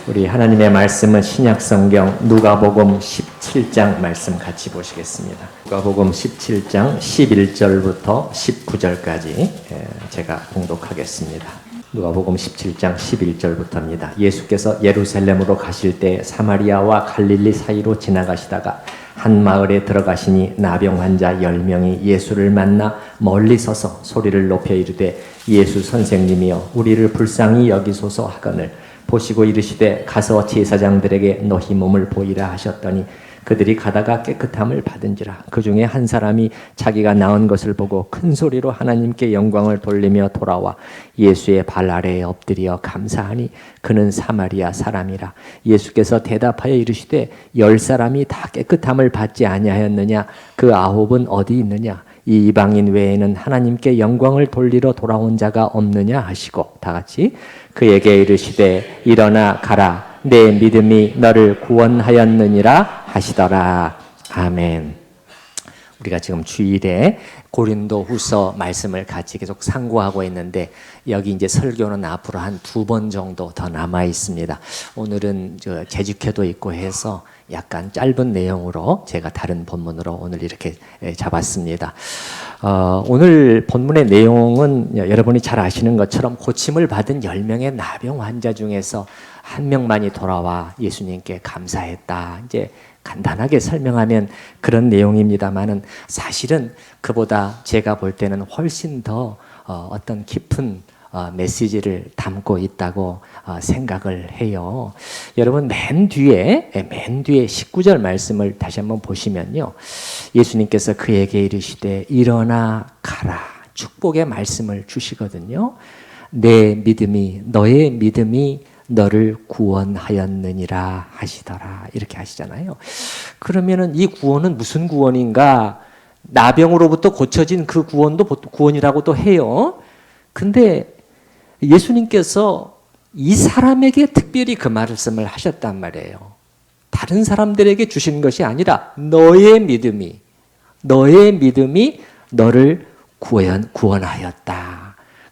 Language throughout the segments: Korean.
우리 하나님의 말씀은 신약성경 누가복음 17장 말씀 같이 보시겠습니다. 누가복음 17장 11절부터 19절까지 제가 봉독하겠습니다. 누가복음 17장 11절부터입니다. 예수께서 예루살렘으로 가실 때 사마리아와 갈릴리 사이로 지나가시다가 한 마을에 들어가시니 나병 환자 10명이 예수를 만나 멀리 서서 소리를 높여 이르되 예수 선생님이여 우리를 불쌍히 여기소서 하거늘 보시고 이르시되 가서 제사장들에게 너희 몸을 보이라 하셨더니 그들이 가다가 깨끗함을 받은지라. 그 중에 한 사람이 자기가 나은 것을 보고 큰 소리로 하나님께 영광을 돌리며 돌아와 예수의 발 아래에 엎드려 감사하니 그는 사마리아 사람이라. 예수께서 대답하여 이르시되 10사람이 다 깨끗함을 받지 아니하였느냐? 그 9은 어디 있느냐? 이 이방인 외에는 하나님께 영광을 돌리러 돌아온 자가 없느냐 하시고 다 같이 그에게 이르시되 일어나 가라 내 믿음이 너를 구원하였느니라 하시더라. 아멘. 우리가 지금 주일에 고린도후서 말씀을 같이 계속 상고하고 있는데 여기 이제 설교는 앞으로 한 2번 정도 더 남아 있습니다. 오늘은 재직회도 있고 해서 약간 짧은 내용으로 제가 다른 본문으로 오늘 이렇게 잡았습니다. 오늘 본문의 내용은 여러분이 잘 아시는 것처럼 고침을 받은 10명의 나병 환자 중에서 한 명만이 돌아와 예수님께 감사했다. 이제 간단하게 설명하면 그런 내용입니다만은 사실은 그보다 제가 볼 때는 훨씬 더 어떤 깊은 메시지를 담고 있다고 생각을 해요. 여러분 맨 뒤에 19절 말씀을 다시 한번 보시면요. 예수님께서 그에게 이르시되 일어나 가라. 축복의 말씀을 주시거든요. 내 믿음이 너의 믿음이 너를 구원하였느니라 하시더라. 이렇게 하시잖아요. 그러면은 이 구원은 무슨 구원인가? 나병으로부터 고쳐진 그 구원도 구원이라고도 해요. 근데 예수님께서 이 사람에게 특별히 그 말씀을 하셨단 말이에요. 다른 사람들에게 주신 것이 아니라 너의 믿음이 너를 구원하였다.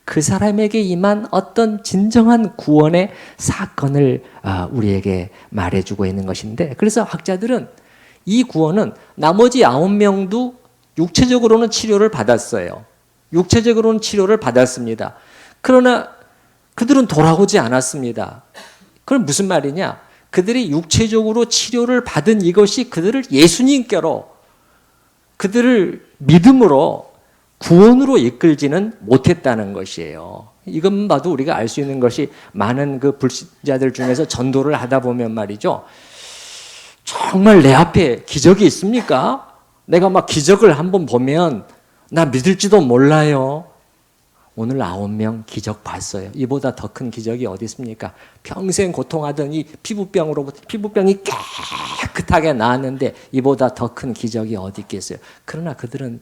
그 사람에게 임한 어떤 진정한 구원의 사건을 우리에게 말해주고 있는 것인데, 그래서 학자들은 이 구원은 나머지 9명도 육체적으로는 치료를 받았어요. 육체적으로는 치료를 받았습니다. 그러나 그들은 돌아오지 않았습니다. 그럼 무슨 말이냐? 그들이 육체적으로 치료를 받은 이것이 그들을 예수님께로, 그들을 믿음으로 구원으로 이끌지는 못했다는 것이에요. 이것만 봐도 우리가 알 수 있는 것이 많은 그 불신자들 중에서 전도를 하다 보면 말이죠. 정말 내 앞에 기적이 있습니까? 내가 막 기적을 한번 보면 나 믿을지도 몰라요. 오늘 9명 기적 봤어요. 이보다 더 큰 기적이 어디 있습니까? 평생 고통하던 이 피부병이 깨끗하게 나았는데 이보다 더 큰 기적이 어디 있겠어요? 그러나 그들은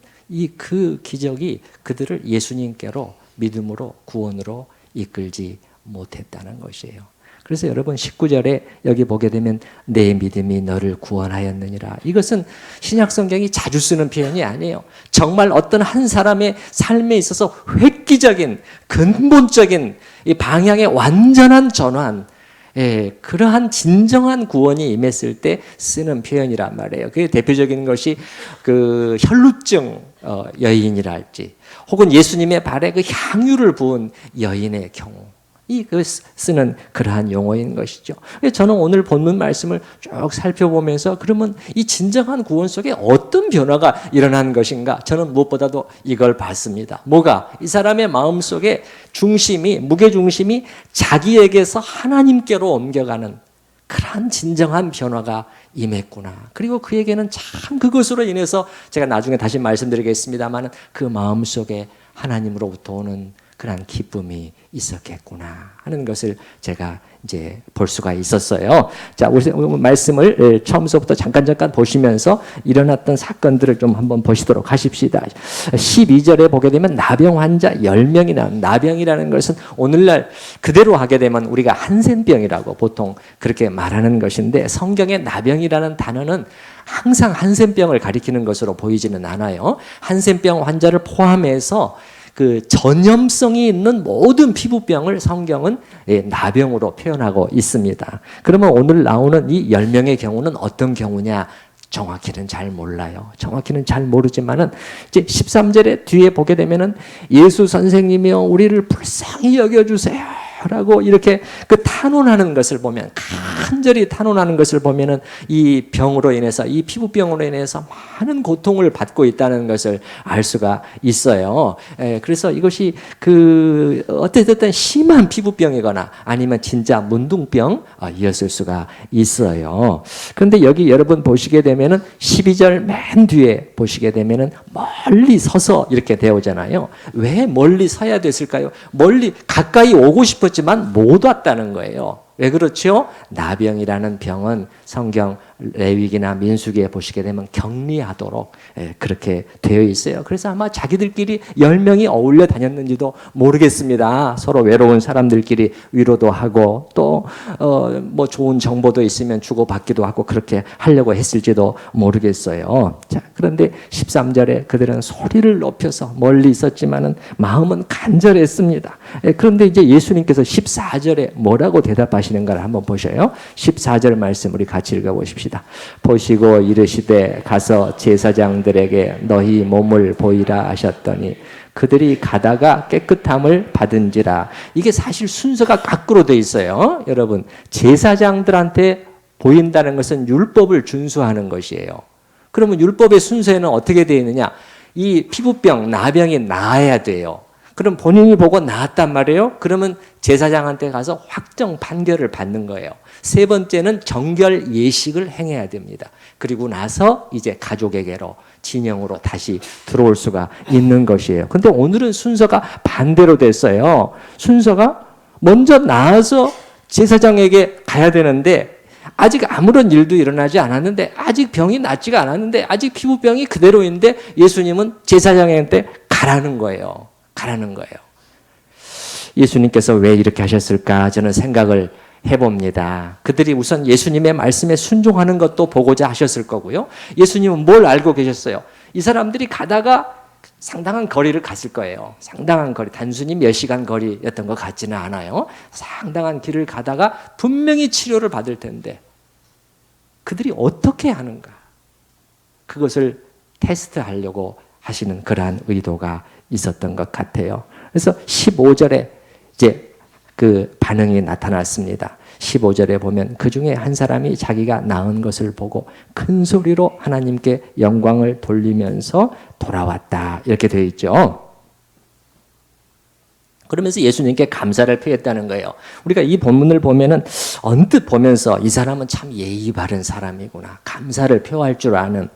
그 기적이 그들을 예수님께로 믿음으로 구원으로 이끌지 못했다는 것이에요. 그래서 여러분 19절에 여기 보게 되면 내 믿음이 너를 구원하였느니라. 이것은 신약성경이 자주 쓰는 표현이 아니에요. 정말 어떤 한 사람의 삶에 있어서 획기적인 근본적인 이 방향의 완전한 전환, 그러한 진정한 구원이 임했을 때 쓰는 표현이란 말이에요. 그게 대표적인 것이 그 혈루증 여인이랄지 혹은 예수님의 발에 그 향유를 부은 여인의 경우, 그 쓰는 그러한 용어인 것이죠. 저는 오늘 본문 말씀을 쭉 살펴보면서 그러면 이 진정한 구원 속에 어떤 변화가 일어난 것인가? 저는 무엇보다도 이걸 봤습니다. 뭐가? 이 사람의 마음 속에 무게중심이 자기에게서 하나님께로 옮겨가는 그러한 진정한 변화가 임했구나. 그리고 그에게는 참 그것으로 인해서 제가 나중에 다시 말씀드리겠습니다만 그 마음 속에 하나님으로부터 오는 그러한 기쁨이 있었겠구나 하는 것을 제가 이제 볼 수가 있었어요. 자, 우리 말씀을 처음부터 잠깐 보시면서 일어났던 사건들을 좀 한번 보시도록 하십시다. 12절에 보게 되면 나병 환자 10명이 나온, 나병이라는 것은 오늘날 그대로 하게 되면 우리가 한센병이라고 보통 그렇게 말하는 것인데, 성경의 나병이라는 단어는 항상 한센병을 가리키는 것으로 보이지는 않아요. 한센병 환자를 포함해서 그 전염성이 있는 모든 피부병을 성경은 나병으로 표현하고 있습니다. 그러면 오늘 나오는 이 10명의 경우는 어떤 경우냐? 정확히는 잘 몰라요. 정확히는 잘 모르지만은 이제 13절에 뒤에 보게 되면은 예수 선생님이여 우리를 불쌍히 여겨주세요 라고 이렇게 그 탄원하는 것을 보면, 간절히 탄원하는 것을 보면은 이 병으로 인해서, 이 피부병으로 인해서 많은 고통을 받고 있다는 것을 알 수가 있어요. 그래서 이것이 그 어쨌든 심한 피부병이거나 아니면 진짜 문둥병이었을 수가 있어요. 그런데 여기 여러분 보시게 되면은 12절 맨 뒤에 보시게 되면은 멀리 서서 이렇게 되오잖아요. 왜 멀리 서야 됐을까요? 멀리 가까이 오고 싶었지만 못 왔다는 거예요. 왜 그렇죠? 나병이라는 병은 성경 레위기나 민수기에 보시게 되면 격리하도록 그렇게 되어 있어요. 그래서 아마 자기들끼리 10명이 어울려 다녔는지도 모르겠습니다. 서로 외로운 사람들끼리 위로도 하고 또 뭐 좋은 정보도 있으면 주고받기도 하고 그렇게 하려고 했을지도 모르겠어요. 자, 그런데 13절에 그들은 소리를 높여서 멀리 있었지만은 마음은 간절했습니다. 그런데 이제 예수님께서 14절에 뭐라고 대답하시는가를 한번 보셔요. 14절 말씀 우리 같이 읽어보십시다. 보시고 이르시되 가서 제사장들에게 너희 몸을 보이라 하셨더니 그들이 가다가 깨끗함을 받은지라. 이게 사실 순서가 거꾸로 돼 있어요. 여러분, 제사장들한테 보인다는 것은 율법을 준수하는 것이에요. 그러면 율법의 순서에는 어떻게 되어 있느냐? 이 피부병, 나병이 나아야 돼요. 그럼 본인이 보고 나았단 말이에요. 그러면 제사장한테 가서 확정 판결을 받는 거예요. 세 번째는 정결 예식을 행해야 됩니다. 그리고 나서 이제 가족에게로 진영으로 다시 들어올 수가 있는 것이에요. 근데 오늘은 순서가 반대로 됐어요. 순서가 먼저 나와서 제사장에게 가야 되는데 아직 아무런 일도 일어나지 않았는데, 아직 병이 낫지가 않았는데, 아직 피부병이 그대로인데 예수님은 제사장한테 가라는 거예요. 가라는 거예요. 예수님께서 왜 이렇게 하셨을까 저는 생각을 해봅니다. 그들이 우선 예수님의 말씀에 순종하는 것도 보고자 하셨을 거고요. 예수님은 뭘 알고 계셨어요? 이 사람들이 가다가 상당한 거리를 갔을 거예요. 상당한 거리, 단순히 몇 시간 거리였던 것 같지는 않아요. 상당한 길을 가다가 분명히 치료를 받을 텐데 그들이 어떻게 하는가? 그것을 테스트하려고 하시는 그러한 의도가 있었던 것 같아요. 그래서 15절에 이제 그 반응이 나타났습니다. 15절에 보면 그 중에 한 사람이 자기가 나은 것을 보고 큰 소리로 하나님께 영광을 돌리면서 돌아왔다. 이렇게 되어 있죠. 그러면서 예수님께 감사를 표했다는 거예요. 우리가 이 본문을 보면은 언뜻 보면서 이 사람은 참 예의 바른 사람이구나. 감사를 표할 줄 아는.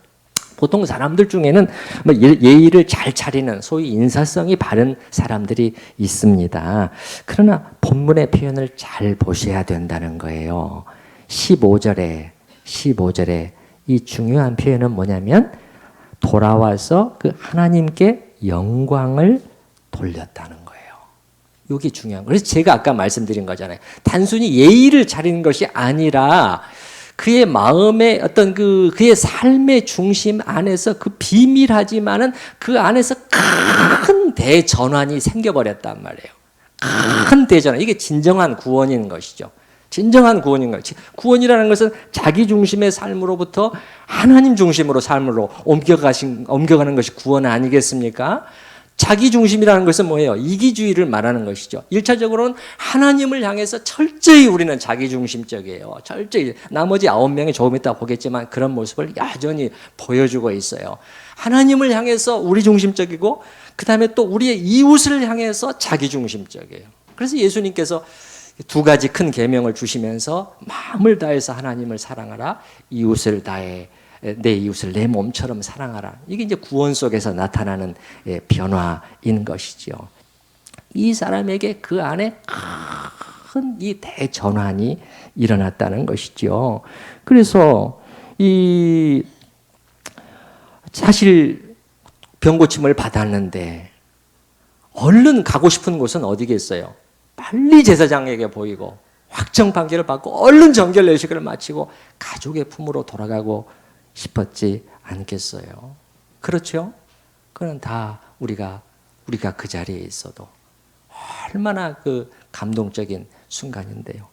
보통 사람들 중에는 뭐 예의를 잘 차리는 소위 인사성이 바른 사람들이 있습니다. 그러나 본문의 표현을 잘 보셔야 된다는 거예요. 15절에 이 중요한 표현은 뭐냐면 돌아와서 그 하나님께 영광을 돌렸다는 거예요. 이게 중요한 거예요. 그래서 제가 아까 말씀드린 거잖아요. 단순히 예의를 차리는 것이 아니라 그의 마음의 어떤 그의 삶의 중심 안에서 그 비밀하지만은 그 안에서 큰 대전환이 생겨버렸단 말이에요. 큰 대전환. 이게 진정한 구원인 것이죠. 진정한 구원인 거죠. 구원이라는 것은 자기 중심의 삶으로부터 하나님 중심으로 삶으로 옮겨가는 것이 구원 아니겠습니까? 자기 중심이라는 것은 뭐예요? 이기주의를 말하는 것이죠. 1차적으로는 하나님을 향해서 철저히 우리는 자기 중심적이에요. 철저히. 나머지 9명이 조금 이따 보겠지만 그런 모습을 여전히 보여주고 있어요. 하나님을 향해서 우리 중심적이고 그 다음에 또 우리의 이웃을 향해서 자기 중심적이에요. 그래서 예수님께서 두 가지 큰 계명을 주시면서 마음을 다해서 하나님을 사랑하라, 이웃을 다해 내 이웃을 내 몸처럼 사랑하라. 이게 이제 구원 속에서 나타나는 변화인 것이죠. 이 사람에게 그 안에 큰 이 대전환이 일어났다는 것이죠. 그래서 이 사실 병고침을 받았는데 얼른 가고 싶은 곳은 어디겠어요? 빨리 제사장에게 보이고 확정 판결을 받고 얼른 정결 예식을 마치고 가족의 품으로 돌아가고 싶었지 않겠어요? 그렇죠? 그건 다 우리가 우리가 그 자리에 있어도 얼마나 그 감동적인 순간인데요.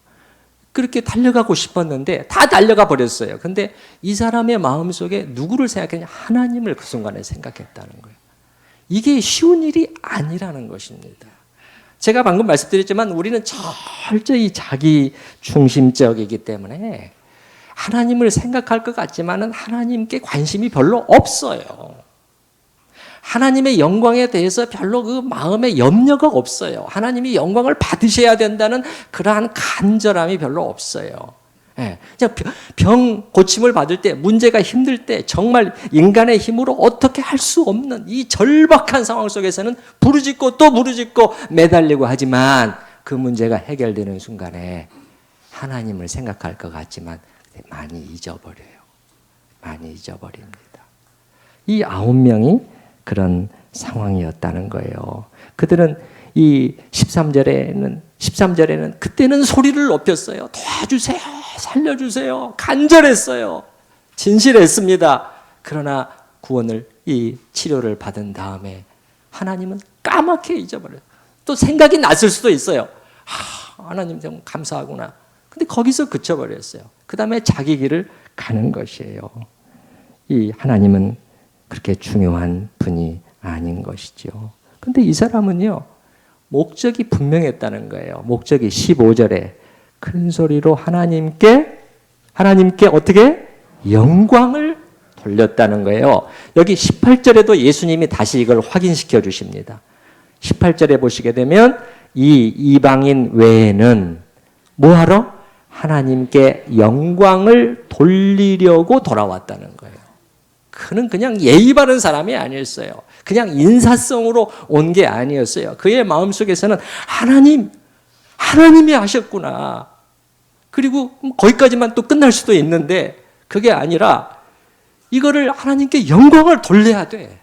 그렇게 달려가고 싶었는데 다 달려가 버렸어요. 근데 이 사람의 마음속에 누구를 생각했냐? 하나님을 그 순간에 생각했다는 거예요. 이게 쉬운 일이 아니라는 것입니다. 제가 방금 말씀드렸지만 우리는 철저히 자기 중심적이기 때문에 하나님을 생각할 것 같지만은 하나님께 관심이 별로 없어요. 하나님의 영광에 대해서 별로 그 마음에 염려가 없어요. 하나님이 영광을 받으셔야 된다는 그러한 간절함이 별로 없어요. 예. 병 고침을 받을 때, 문제가 힘들 때, 정말 인간의 힘으로 어떻게 할 수 없는 이 절박한 상황 속에서는 부르짖고 또 부르짖고 매달리고 하지만 그 문제가 해결되는 순간에 하나님을 생각할 것 같지만 많이 잊어버려요. 많이 잊어버립니다. 이 9명이 그런 상황이었다는 거예요. 그들은 이 13절에는 그때는 소리를 높였어요. 도와주세요. 살려주세요. 간절했어요. 진실했습니다. 그러나 구원을, 이 치료를 받은 다음에 하나님은 까맣게 잊어버려요. 또 생각이 났을 수도 있어요. 하나님 좀 감사하구나. 근데 거기서 그쳐버렸어요. 그 다음에 자기 길을 가는 것이에요. 이 하나님은 그렇게 중요한 분이 아닌 것이죠. 근데 이 사람은요, 목적이 분명했다는 거예요. 목적이 15절에 큰 소리로 하나님께 어떻게? 영광을 돌렸다는 거예요. 여기 18절에도 예수님이 다시 이걸 확인시켜 주십니다. 18절에 보시게 되면 이 이방인 외에는 뭐하러? 하나님께 영광을 돌리려고 돌아왔다는 거예요. 그는 그냥 예의 바른 사람이 아니었어요. 그냥 인사성으로 온 게 아니었어요. 그의 마음속에서는 하나님이 하셨구나. 그리고 거기까지만 또 끝날 수도 있는데 그게 아니라 이거를 하나님께 영광을 돌려야 돼.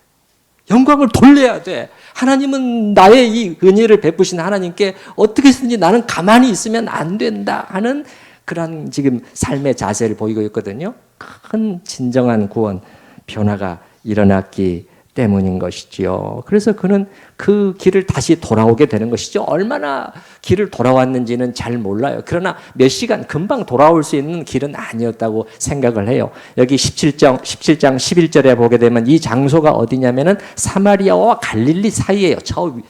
영광을 돌려야 돼. 하나님은 나의 이 은혜를 베푸신 하나님께 어떻게 해서든지 나는 가만히 있으면 안 된다 하는 그런 지금 삶의 자세를 보이고 있거든요. 큰 진정한 구원, 변화가 일어났기 때문인 것이지요. 그래서 그는 그 길을 다시 돌아오게 되는 것이죠. 얼마나 길을 돌아왔는지는 잘 몰라요. 그러나 몇 시간 금방 돌아올 수 있는 길은 아니었다고 생각을 해요. 여기 17장 11절에 보게 되면 이 장소가 어디냐면은 사마리아와 갈릴리 사이예요.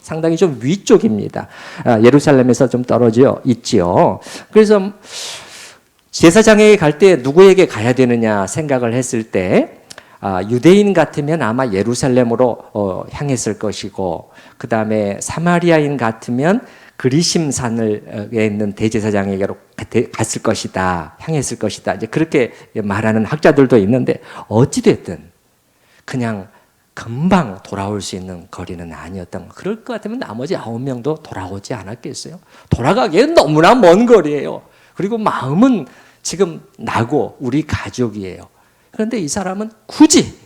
상당히 좀 위쪽입니다. 예루살렘에서 좀 떨어져 있지요. 그래서 제사장에게 갈 때 누구에게 가야 되느냐 생각을 했을 때 유대인 같으면 아마 예루살렘으로 향했을 것이고, 그 다음에 사마리아인 같으면 그리심산에 있는 대제사장에게로 갔을 것이다, 향했을 것이다. 이제 그렇게 말하는 학자들도 있는데 어찌됐든 그냥 금방 돌아올 수 있는 거리는 아니었던 거. 그럴 것 같으면 나머지 9명도 돌아오지 않았겠어요? 돌아가기엔 너무나 먼 거리예요. 그리고 마음은 지금 나고 우리 가족이에요. 그런데 이 사람은 굳이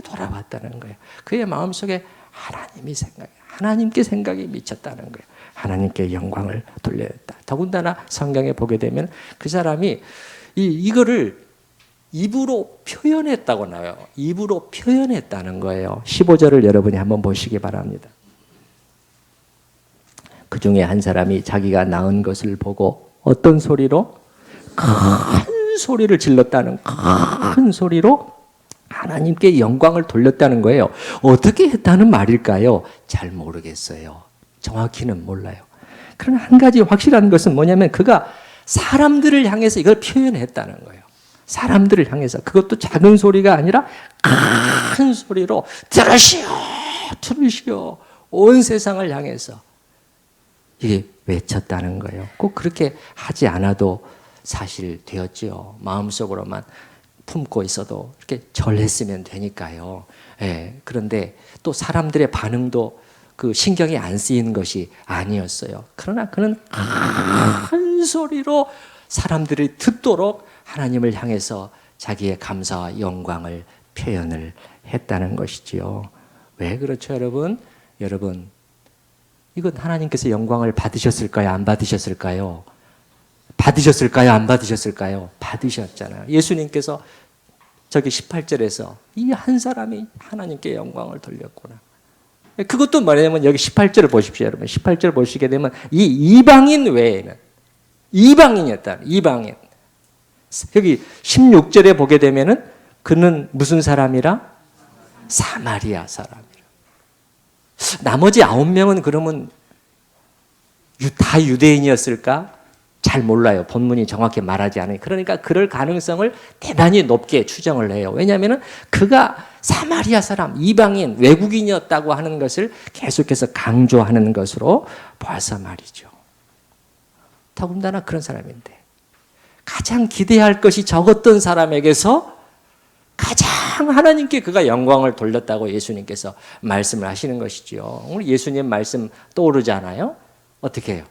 돌아왔다는 거예요. 그의 마음속에 하나님께 생각이 미쳤다는 거예요. 하나님께 영광을 돌렸다. 더군다나 성경에 보게 되면 그 사람이 이거를 입으로 표현했다고 나와요. 입으로 표현했다는 거예요. 15절을 여러분이 한번 보시기 바랍니다. 그 중에 한 사람이 자기가 낳은 것을 보고 어떤 소리로? 큰 소리를 질렀다는, 큰 소리로 하나님께 영광을 돌렸다는 거예요. 어떻게 했다는 말일까요? 잘 모르겠어요. 정확히는 몰라요. 그러나 한 가지 확실한 것은 뭐냐면 그가 사람들을 향해서 이걸 표현했다는 거예요. 사람들을 향해서. 그것도 작은 소리가 아니라 큰 소리로 들으시오 온 세상을 향해서 이게 외쳤다는 거예요. 꼭 그렇게 하지 않아도 사실 되었지요. 마음속으로만 품고 있어도 이렇게 절했으면 되니까요. 예, 그런데 또 사람들의 반응도 그 신경이 안 쓰이는 것이 아니었어요. 그러나 그는 큰 소리로 사람들이 듣도록 하나님을 향해서 자기의 감사와 영광을 표현을 했다는 것이지요. 왜 그렇죠, 여러분? 여러분, 이건 하나님께서 영광을 받으셨을까요? 안 받으셨을까요? 받으셨을까요? 안 받으셨을까요? 받으셨잖아요. 예수님께서 저기 18절에서 이 한 사람이 하나님께 영광을 돌렸구나. 그것도 뭐냐면 여기 18절을 보십시오, 여러분. 18절 보시게 되면 이 이방인 외에는 이방인이었다. 이방인. 여기 16절에 보게 되면은 그는 무슨 사람이라? 사마리아 사람이라. 나머지 9명은 그러면 다 유대인이었을까? 잘 몰라요. 본문이 정확히 말하지 않으니. 그러니까 그럴 가능성을 대단히 높게 추정을 해요. 왜냐하면 그가 사마리아 사람, 이방인, 외국인이었다고 하는 것을 계속해서 강조하는 것으로 봐서 말이죠. 더군다나 그런 사람인데 가장 기대할 것이 적었던 사람에게서 가장 하나님께 그가 영광을 돌렸다고 예수님께서 말씀을 하시는 것이죠. 오늘 예수님 말씀 떠오르잖아요. 어떻게 해요?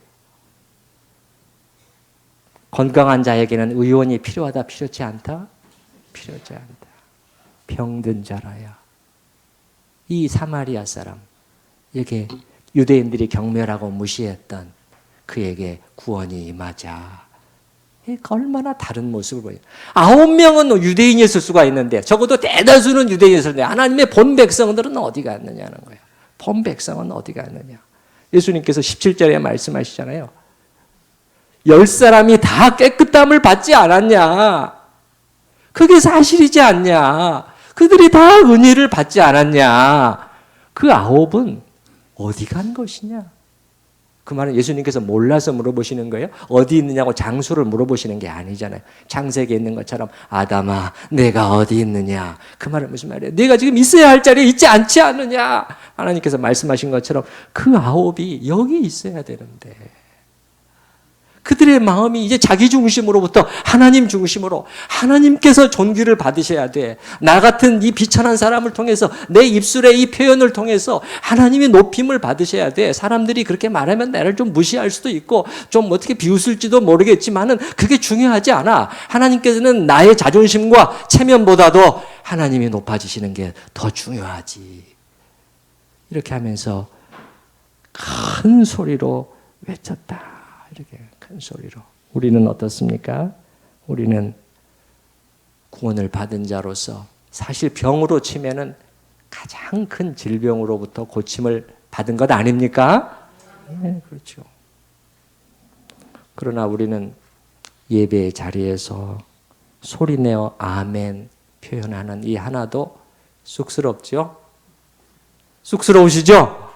건강한 자에게는 의원이 필요하다, 필요치 않다? 필요치 않다. 병든 자라야. 이 사마리아 사람, 이렇게 유대인들이 경멸하고 무시했던 그에게 구원이 임하자. 얼마나 다른 모습을 보여요. 9명은 유대인이었을 수가 있는데 적어도 대다수는 유대인이었는데 하나님의 본 백성들은 어디 갔느냐는 거예요. 본 백성은 어디 갔느냐. 예수님께서 17절에 말씀하시잖아요. 10사람이 다 깨끗함을 받지 않았냐. 그게 사실이지 않냐. 그들이 다 은혜를 받지 않았냐. 그 9은 어디 간 것이냐. 그 말은 예수님께서 몰라서 물어보시는 거예요? 어디 있느냐고 장소를 물어보시는 게 아니잖아요. 창세기에 있는 것처럼 아담아 내가 어디 있느냐. 그 말은 무슨 말이에요? 내가 지금 있어야 할 자리에 있지 않지 않느냐. 하나님께서 말씀하신 것처럼 그 9이 여기 있어야 되는데 그들의 마음이 이제 자기 중심으로부터 하나님 중심으로 하나님께서 존귀를 받으셔야 돼. 나 같은 이 비천한 사람을 통해서 내 입술의 이 표현을 통해서 하나님의 높임을 받으셔야 돼. 사람들이 그렇게 말하면 나를 좀 무시할 수도 있고 좀 어떻게 비웃을지도 모르겠지만은 그게 중요하지 않아. 하나님께서는 나의 자존심과 체면보다도 하나님이 높아지시는 게 더 중요하지. 이렇게 하면서 큰 소리로 외쳤다. 이렇게 큰 소리로. 우리는 어떻습니까? 우리는 구원을 받은 자로서 사실 병으로 치면은 가장 큰 질병으로부터 고침을 받은 것 아닙니까? 네, 그렇죠. 그러나 우리는 예배의 자리에서 소리내어 아멘 표현하는 이 하나도 쑥스럽죠? 쑥스러우시죠?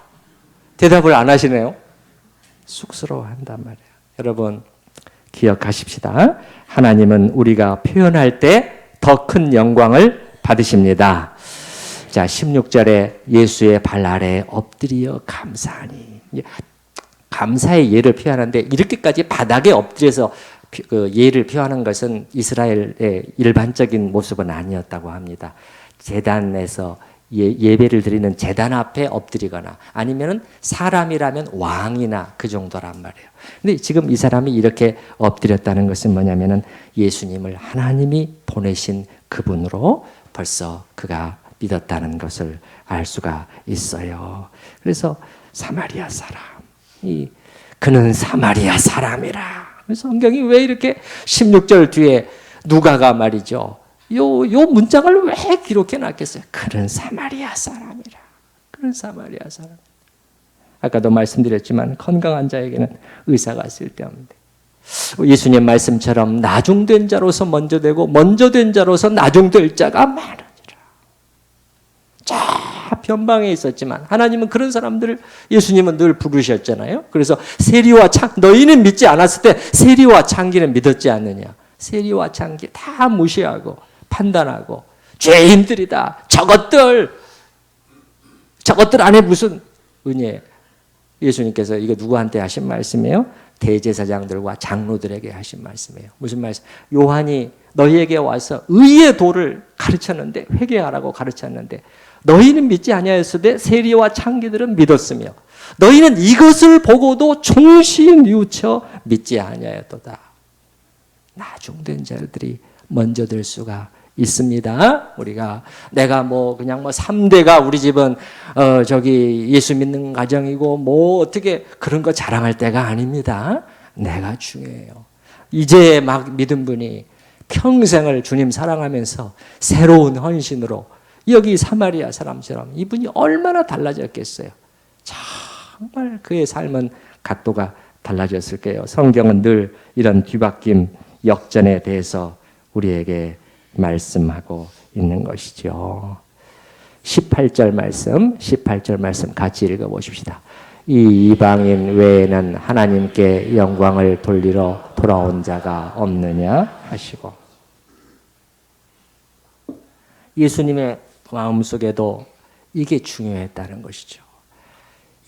대답을 안 하시네요. 쑥스러워한단 말이에요. 여러분 기억하십시다. 하나님은 우리가 표현할 때 더 큰 영광을 받으십니다. 자, 16절에 예수의 발 아래에 엎드려 감사하니. 감사의 예를 표현하는데 이렇게까지 바닥에 엎드려서 그 예를 표현하는 것은 이스라엘의 일반적인 모습은 아니었다고 합니다. 제단에서 예배를 드리는 제단 앞에 엎드리거나 아니면은 사람이라면 왕이나 그 정도란 말이에요. 근데 지금 이 사람이 이렇게 엎드렸다는 것은 뭐냐면은 예수님을 하나님이 보내신 그분으로 벌써 그가 믿었다는 것을 알 수가 있어요. 그래서 사마리아 사람, 그는 사마리아 사람이라. 성경이 왜 이렇게 16절 뒤에 누가가 말이죠. 요 문장을 왜 기록해 놨겠어요? 그는 사마리아 사람이라. 그는 사마리아 사람. 아까도 말씀드렸지만 건강한 자에게는 의사가 쓸데없는데 예수님 말씀처럼 나중된 자로서 먼저 되고 먼저 된 자로서 나중될 자가 많으니라. 자, 변방에 있었지만 하나님은 그런 사람들을 예수님은 늘 부르셨잖아요. 그래서 세리와 너희는 믿지 않았을 때 세리와 창기는 믿었지 않느냐. 세리와 창기 다 무시하고 판단하고 죄인들이다. 저것들 안에 무슨 은혜. 예수님께서 이거 누구한테 하신 말씀이에요? 대제사장들과 장로들에게 하신 말씀이에요. 무슨 말씀? 요한이 너희에게 와서 의의 도를 가르쳤는데 회개하라고 가르쳤는데 너희는 믿지 아니하였으되 세리와 창기들은 믿었으며 너희는 이것을 보고도 종시 뉘우쳐 믿지 아니하였도다. 나중된 자들이 먼저 될 수가 있습니다. 우리가 내가 그냥 3대가 우리 집은 예수 믿는 가정이고 어떻게 그런 거 자랑할 때가 아닙니다. 내가 중요해요. 이제 막 믿은 분이 평생을 주님 사랑하면서 새로운 헌신으로 여기 사마리아 사람처럼 이분이 얼마나 달라졌겠어요. 정말 그의 삶은 각도가 달라졌을 거예요. 성경은 늘 이런 뒤바뀜, 역전에 대해서 우리에게 말씀하고 있는 것이죠. 18절 말씀 같이 읽어보십시다. 이 이방인 외에는 하나님께 영광을 돌리러 돌아온 자가 없느냐 하시고, 예수님의 마음속에도 이게 중요했다는 것이죠.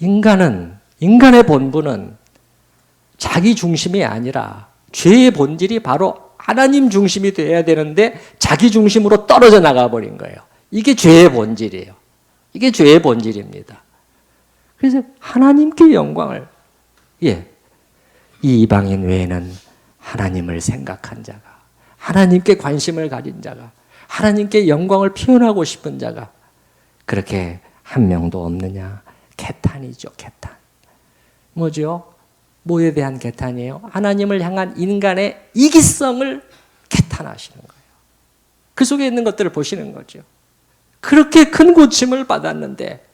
인간의 본분은 자기 중심이 아니라 죄의 본질이 바로 하나님 중심이 되어야 되는데 자기 중심으로 떨어져 나가버린 거예요. 이게 죄의 본질이에요. 이게 죄의 본질입니다. 그래서 하나님께 영광을, 이 이방인 외에는 하나님을 생각한 자가, 하나님께 관심을 가진 자가, 하나님께 영광을 표현하고 싶은 자가 그렇게 한 명도 없느냐? 개탄이죠, 개탄. 뭐죠? 뭐에 대한 개탄이에요? 하나님을 향한 인간의 이기성을 개탄하시는 거예요. 그 속에 있는 것들을 보시는 거죠. 그렇게 큰 고침을 받았는데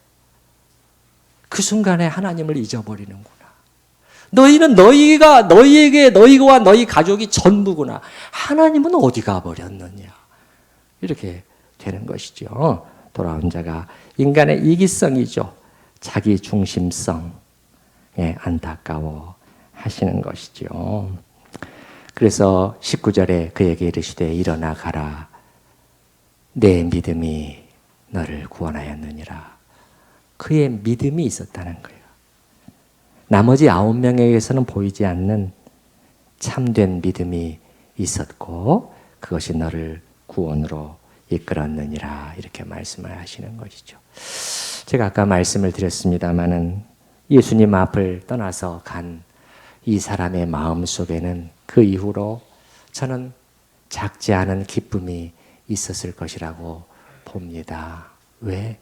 그 순간에 하나님을 잊어버리는구나. 너희는 너희와 너희 가족이 전부구나. 하나님은 어디 가버렸느냐. 이렇게 되는 것이죠. 돌아온 자가 인간의 이기성이죠. 자기 중심성에 안타까워 하시는 것이죠. 그래서 19절에 그에게 이르시되 일어나 가라. 내 믿음이 너를 구원하였느니라. 그의 믿음이 있었다는 거예요. 나머지 9명에게서는 보이지 않는 참된 믿음이 있었고 그것이 너를 구원으로 이끌었느니라. 이렇게 말씀을 하시는 것이죠. 제가 아까 말씀을 드렸습니다마는 예수님 앞을 떠나서 간 이 사람의 마음 속에는 그 이후로 저는 작지 않은 기쁨이 있었을 것이라고 봅니다. 왜?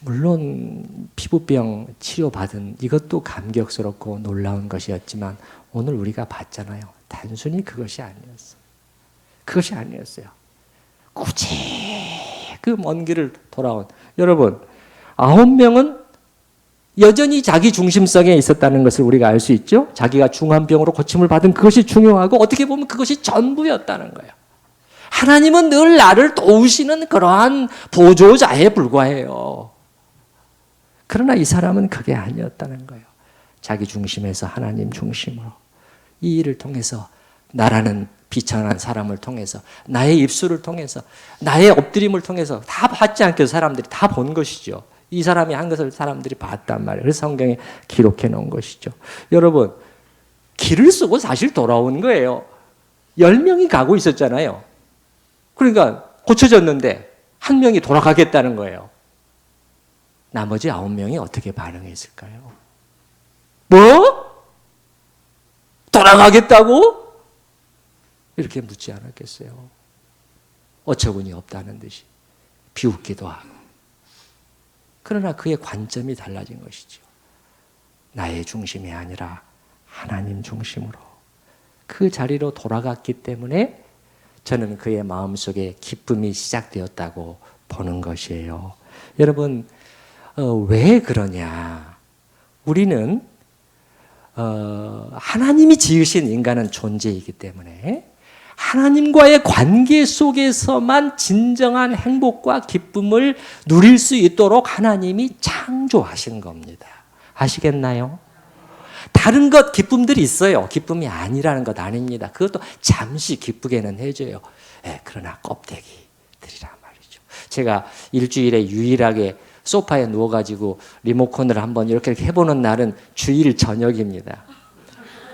물론 피부병 치료받은 이것도 감격스럽고 놀라운 것이었지만 오늘 우리가 봤잖아요. 단순히 그것이 아니었어요. 그것이 아니었어요. 굳이 그 먼 길을 돌아온 여러분 9명은 여전히 자기 중심성에 있었다는 것을 우리가 알 수 있죠. 자기가 중한 병으로 고침을 받은 그것이 중요하고 어떻게 보면 그것이 전부였다는 거예요. 하나님은 늘 나를 도우시는 그러한 보조자에 불과해요. 그러나 이 사람은 그게 아니었다는 거예요. 자기 중심에서 하나님 중심으로 이 일을 통해서 나라는 비천한 사람을 통해서 나의 입술을 통해서 나의 엎드림을 통해서 다 봤지 않겠어요. 사람들이 다 본 것이죠. 이 사람이 한 것을 사람들이 봤단 말이에요. 그래서 성경에 기록해 놓은 것이죠. 여러분 길을 쓰고 사실 돌아온 거예요. 10명이 가고 있었잖아요. 그러니까 고쳐졌는데 한 명이 돌아가겠다는 거예요. 나머지 9명이 어떻게 반응했을까요? 뭐? 돌아가겠다고? 이렇게 묻지 않았겠어요. 어처구니 없다는 듯이 비웃기도 하고. 그러나 그의 관점이 달라진 것이죠. 나의 중심이 아니라 하나님 중심으로 그 자리로 돌아갔기 때문에 저는 그의 마음속에 기쁨이 시작되었다고 보는 것이에요. 여러분 왜 그러냐? 우리는 하나님이 지으신 인간은 존재이기 때문에 하나님과의 관계 속에서만 진정한 행복과 기쁨을 누릴 수 있도록 하나님이 창조하신 겁니다. 아시겠나요? 다른 것 기쁨들이 있어요. 기쁨이 아니라는 것 아닙니다. 그것도 잠시 기쁘게는 해줘요. 그러나 껍데기들이란 말이죠. 제가 일주일에 유일하게 소파에 누워가지고 리모컨을 한번 이렇게 해보는 날은 주일 저녁입니다.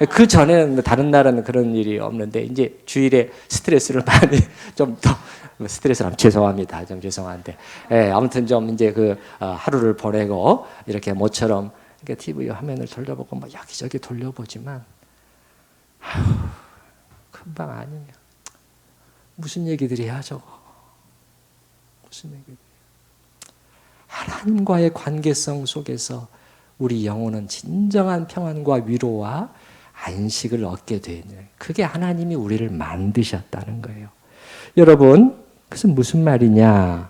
그 전에는 다른 날은 그런 일이 없는데 이제 주일에 스트레스를 많이 좀 더 스트레스를 하면 죄송합니다. 좀 죄송한데 아무튼 좀 이제 그 하루를 보내고 이렇게 모처럼 이렇게 TV 화면을 돌려보고 뭐 여기저기 돌려보지만 금방 아니냐. 무슨 얘기들이야 저거. 무슨 얘기들. 하나님과의 관계성 속에서 우리 영혼은 진정한 평안과 위로와 안식을 얻게 되는 그게 하나님이 우리를 만드셨다는 거예요. 여러분, 그것은 무슨 말이냐?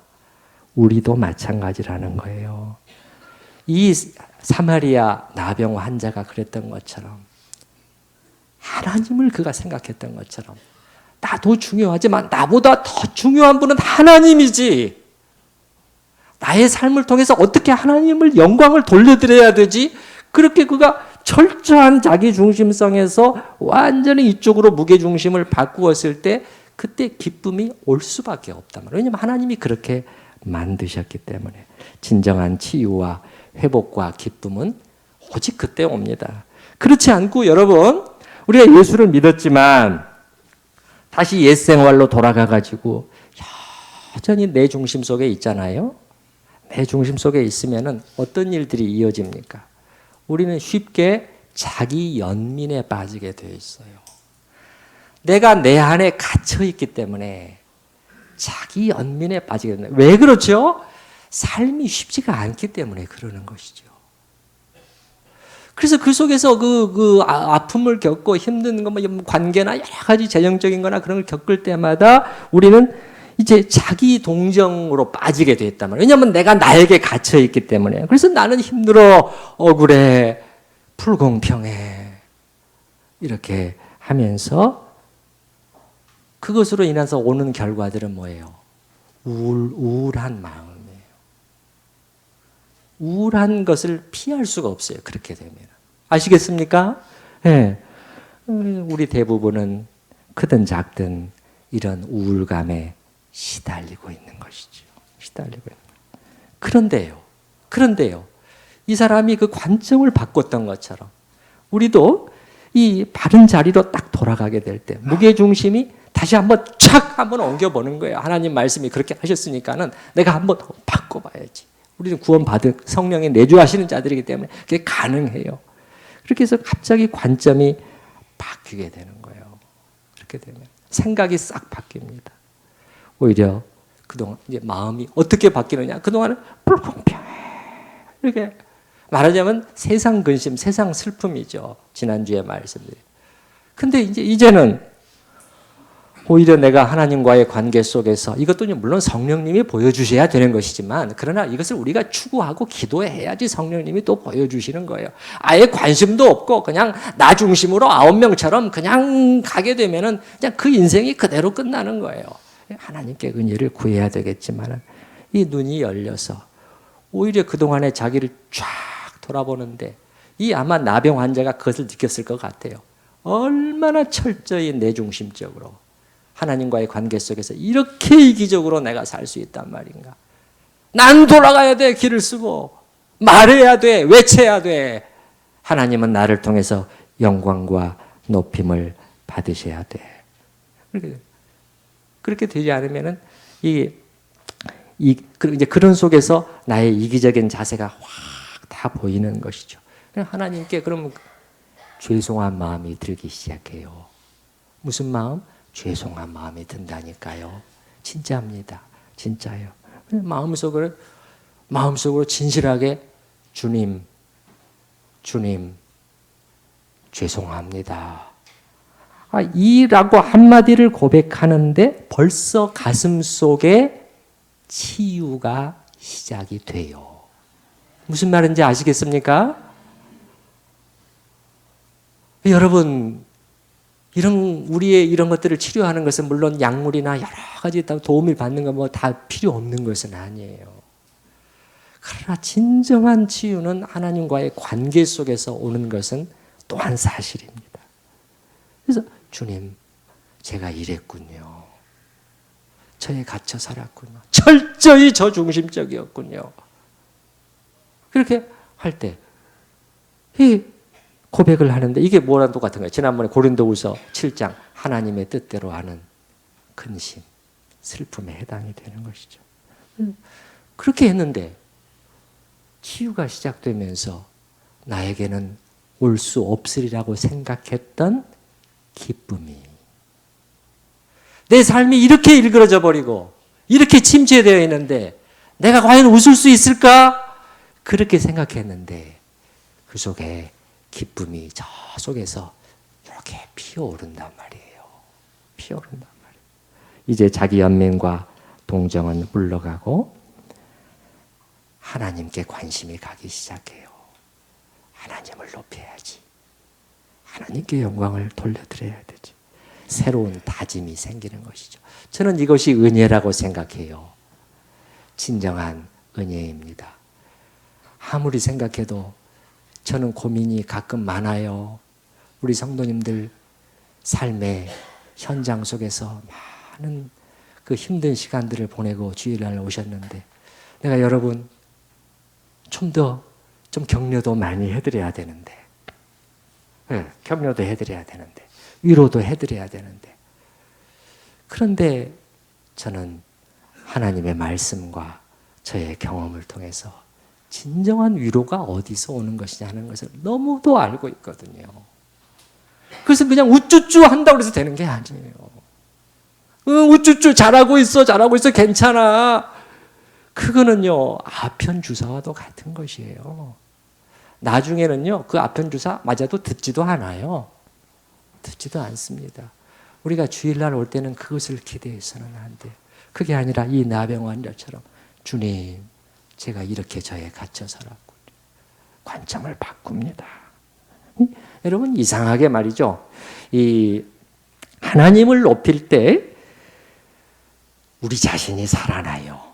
우리도 마찬가지라는 거예요. 이 사마리아 나병 환자가 그랬던 것처럼 하나님을 그가 생각했던 것처럼 나도 중요하지만 나보다 더 중요한 분은 하나님이지. 나의 삶을 통해서 어떻게 하나님을 영광을 돌려드려야 되지? 그렇게 그가 철저한 자기 중심성에서 완전히 이쪽으로 무게중심을 바꾸었을 때 그때 기쁨이 올 수밖에 없단 말이에요. 왜냐하면 하나님이 그렇게 만드셨기 때문에. 진정한 치유와 회복과 기쁨은 오직 그때 옵니다. 그렇지 않고 여러분, 우리가 예수를 믿었지만 다시 옛 생활로 돌아가가지고 여전히 내 중심 속에 있잖아요. 내 중심 속에 있으면 어떤 일들이 이어집니까? 우리는 쉽게 자기 연민에 빠지게 되어 있어요. 내가 내 안에 갇혀 있기 때문에 자기 연민에 빠지게 됩니다. 왜 그렇죠? 삶이 쉽지가 않기 때문에 그러는 것이죠. 그래서 그 속에서 아픔을 겪고 힘든 거, 관계나 여러 가지 재정적인 거나 그런 걸 겪을 때마다 우리는 이제 자기 동정으로 빠지게 됐단 말이에요. 왜냐하면 내가 나에게 갇혀 있기 때문에. 그래서 나는 힘들어, 억울해, 불공평해. 이렇게 하면서 그것으로 인해서 오는 결과들은 뭐예요? 우울한 마음이에요. 우울한 것을 피할 수가 없어요. 그렇게 되면. 아시겠습니까? 네. 우리 대부분은 크든 작든 이런 우울감에 시달리고 있는 것이죠. 시달리고 있는 거예요. 그런데요. 이 사람이 그 관점을 바꿨던 것처럼 우리도 이 바른 자리로 딱 돌아가게 될 때 무게중심이 다시 한번 착 한번 옮겨보는 거예요. 하나님 말씀이 그렇게 하셨으니까는 내가 한번 바꿔봐야지. 우리는 구원받은 성령의 내주하시는 자들이기 때문에 그게 가능해요. 그렇게 해서 갑자기 관점이 바뀌게 되는 거예요. 그렇게 되면 생각이 싹 바뀝니다. 오히려 그동안 이제 마음이 어떻게 바뀌느냐? 그동안은 불공평해. 이렇게 말하자면 세상 근심, 세상 슬픔이죠. 지난주에 말씀드린. 근데 이제는 오히려 내가 하나님과의 관계 속에서 이것도 물론 성령님이 보여주셔야 되는 것이지만 그러나 이것을 우리가 추구하고 기도해야지 성령님이 또 보여주시는 거예요. 아예 관심도 없고 그냥 나 중심으로 9명처럼 그냥 가게 되면은 그냥 그 인생이 그대로 끝나는 거예요. 하나님께 은혜를 구해야 되겠지만 이 눈이 열려서 오히려 그동안에 자기를 쫙 돌아보는데 이 아마 나병 환자가 그것을 느꼈을 것 같아요. 얼마나 철저히 내중심적으로 하나님과의 관계 속에서 이렇게 이기적으로 내가 살 수 있단 말인가. 난 돌아가야 돼. 길을 쓰고 말해야 돼. 외쳐야 돼. 하나님은 나를 통해서 영광과 높임을 받으셔야 돼. 그렇게 되지 않으면은 이제 그런 속에서 나의 이기적인 자세가 확 다 보이는 것이죠. 하나님께 그러면 죄송한 마음이 들기 시작해요. 무슨 마음? 죄송한 마음이 든다니까요. 진짜입니다. 진짜요. 마음속으로 진실하게 주님 죄송합니다. 이라고 한마디를 고백하는데 벌써 가슴 속에 치유가 시작이 돼요. 무슨 말인지 아시겠습니까? 여러분, 우리의 이런 것들을 치료하는 것은 물론 약물이나 여러 가지 도움을 받는 거 다 필요 없는 것은 아니에요. 그러나 진정한 치유는 하나님과의 관계 속에서 오는 것은 또한 사실입니다. 그래서 주님, 제가 이랬군요. 저에 갇혀 살았군요. 철저히 저중심적이었군요. 그렇게 할 때 이 고백을 하는데 이게 뭐랑 똑같은 거예요? 지난번에 고린도후서 7장 하나님의 뜻대로 하는 근심, 슬픔에 해당이 되는 것이죠. 그렇게 했는데 치유가 시작되면서 나에게는 올 수 없으리라고 생각했던 기쁨이 내 삶이 이렇게 일그러져 버리고 이렇게 침체되어 있는데 내가 과연 웃을 수 있을까? 그렇게 생각했는데 그 속에 기쁨이 저 속에서 이렇게 피어오른단 말이에요. 피어오른단 말이에요. 이제 자기 연민과 동정은 물러가고 하나님께 관심이 가기 시작해요. 하나님을 높여야지. 하나님께 영광을 돌려드려야 되지. 새로운 다짐이 생기는 것이죠. 저는 이것이 은혜라고 생각해요. 진정한 은혜입니다. 아무리 생각해도 저는 고민이 가끔 많아요. 우리 성도님들 삶의 현장 속에서 많은 그 힘든 시간들을 보내고 주일날 오셨는데 내가 여러분 좀 격려도 많이 해드려야 되는데, 네, 격려도 해드려야 되는데, 위로도 해드려야 되는데, 그런데 저는 하나님의 말씀과 저의 경험을 통해서 진정한 위로가 어디서 오는 것이냐 하는 것을 너무도 알고 있거든요. 그래서 그냥 우쭈쭈 한다고 해서 되는 게 아니에요. 우쭈쭈 잘하고 있어 괜찮아. 그거는요 아편 주사와도 같은 것이에요. 나중에는요 그 아편 주사 맞아도 듣지도 않아요. 듣지도 않습니다. 우리가 주일날 올 때는 그것을 기대해서는 안 돼요. 그게 아니라 이 나병 환자처럼 주님 제가 이렇게 저에 갇혀서라고 관점을 바꿉니다. 여러분 이상하게 말이죠. 이 하나님을 높일 때 우리 자신이 살아나요.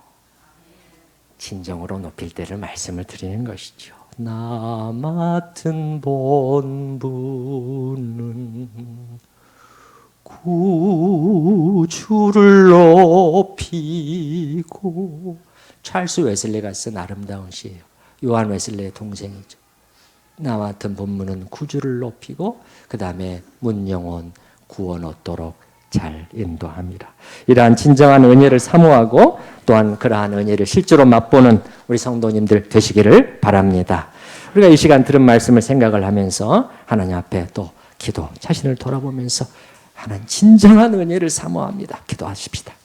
진정으로 높일 때를 말씀을 드리는 것이죠. 나 맡은 본분은 구주를 높이고. 찰스 웨슬리가 쓴 아름다운 시예요. 요한 웨슬리의 동생이죠. 나 맡은 본분은 구주를 높이고 그 다음에 문영혼 구원 얻도록 잘 인도합니다. 이러한 진정한 은혜를 사모하고 또한 그러한 은혜를 실제로 맛보는 우리 성도님들 되시기를 바랍니다. 우리가 이 시간 들은 말씀을 생각을 하면서 하나님 앞에 또 기도, 자신을 돌아보면서 하나님 진정한 은혜를 사모합니다. 기도하십시다.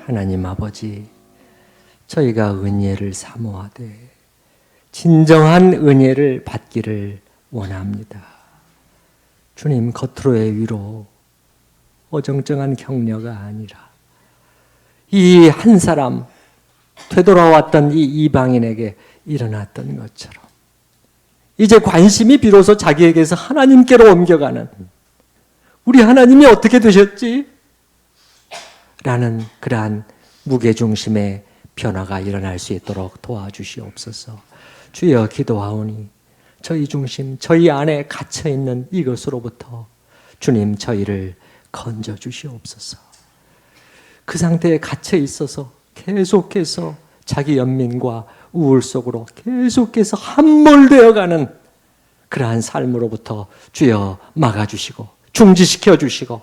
하나님 아버지, 저희가 은혜를 사모하되 진정한 은혜를 받기를 원합니다. 주님, 겉으로의 위로, 어정쩡한 격려가 아니라 이 한 사람, 되돌아왔던 이 이방인에게 일어났던 것처럼 이제 관심이 비로소 자기에게서 하나님께로 옮겨가는, 우리 하나님이 어떻게 되셨지? 라는 그러한 무게중심의 변화가 일어날 수 있도록 도와주시옵소서. 주여 기도하오니 저희 중심, 저희 안에 갇혀있는 이것으로부터 주님 저희를 건져주시옵소서. 그 상태에 갇혀있어서 계속해서 자기 연민과 우울 속으로 계속해서 함몰되어가는 그러한 삶으로부터 주여 막아주시고 중지시켜 주시고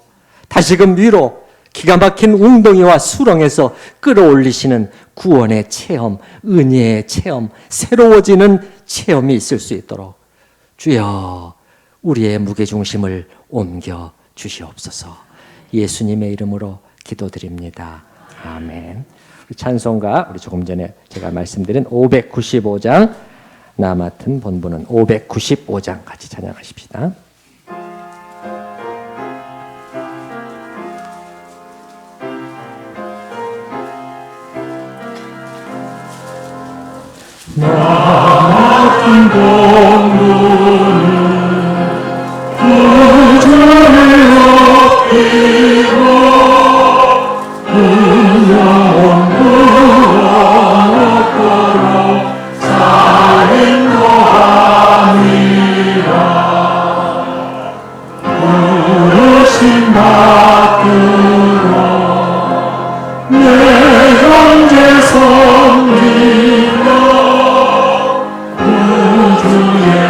다시금 위로 기가 막힌 웅덩이와 수렁에서 끌어올리시는 구원의 체험, 은혜의 체험, 새로워지는 체험이 있을 수 있도록 주여 우리의 무게중심을 옮겨 주시옵소서. 예수님의 이름으로 기도드립니다. 아멘. 우리 찬송가, 우리 조금 전에 제가 말씀드린 595장, 나 맡은 본분은 595장 같이 찬양하십시다. 나 맡은 본분은 구주를 높이고 영원 구원 얻도록 잘 인도함이라. 부르심 받 주의